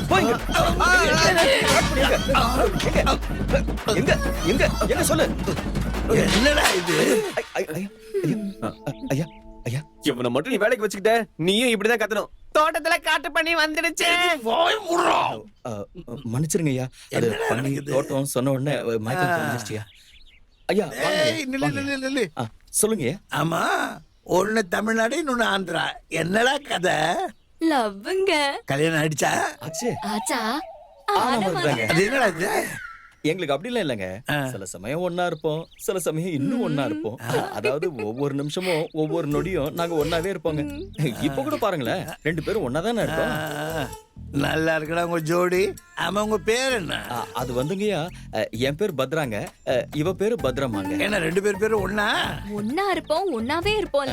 போங்க. எங்க எங்க எங்க சொல்லு. என்னடா இது? ஐயா ஐயா இவனை மட்டும் நீ வேலைக்கு வச்சுக்கிட்ட, நீயும் இப்படிதான் கத்தணும். தோட்டத்துல காட்டு பண்ணி வந்துடுச்சு. வாய் மூடுறா. மன்னிச்சிருங்க ஐயா. அது என்னடா பண்ணி நடக்குது? தோட்டம் சொன்ன உடனே மயக்கம் வந்துருச்சியா. ஐயா வாங்க ஐயா, ஏய், நில்லு, வாங்க. நில்லு, நில்லு. சொல்லுங்க ஐயா. ஆமா, ஒண்ணு தமிழ்நாடு இன்னொன்னு ஆந்திரா. என்னடா கதை? லவ்ங்க. கல்யாணம் ஆயிடுச்சா? ஆச்சே. ஆச்சா ஆமாங்க. அது என்னடா இது? எங்களுக்கு அப்படிலாம் இல்லைங்க. சில சமயம் ஒன்னா இருப்போம், சில சமயம் இன்னும் ஒன்னா இருப்போம். அதாவது ஒவ்வொரு நிமிஷமும் ஒவ்வொரு நொடியும் நாங்க ஒன்னாவே இருப்போங்க. இப்ப கூட பாருங்களேன், 2 பேரும் ஒன்னா தானே இருக்கோம். நல்லா இருக்கடா உங்க ஜோடி. ஆமா, உங்க பேர் என்ன? அது வந்துங்கய்யா, என் பேர் பத்ராங்க, இவ பேரு பத்ரமாங்க. என்ன 2 பேரும் ஒண்ணா? ஒன்னா இருப்போம், ஒன்னாவே இருப்போம்ல.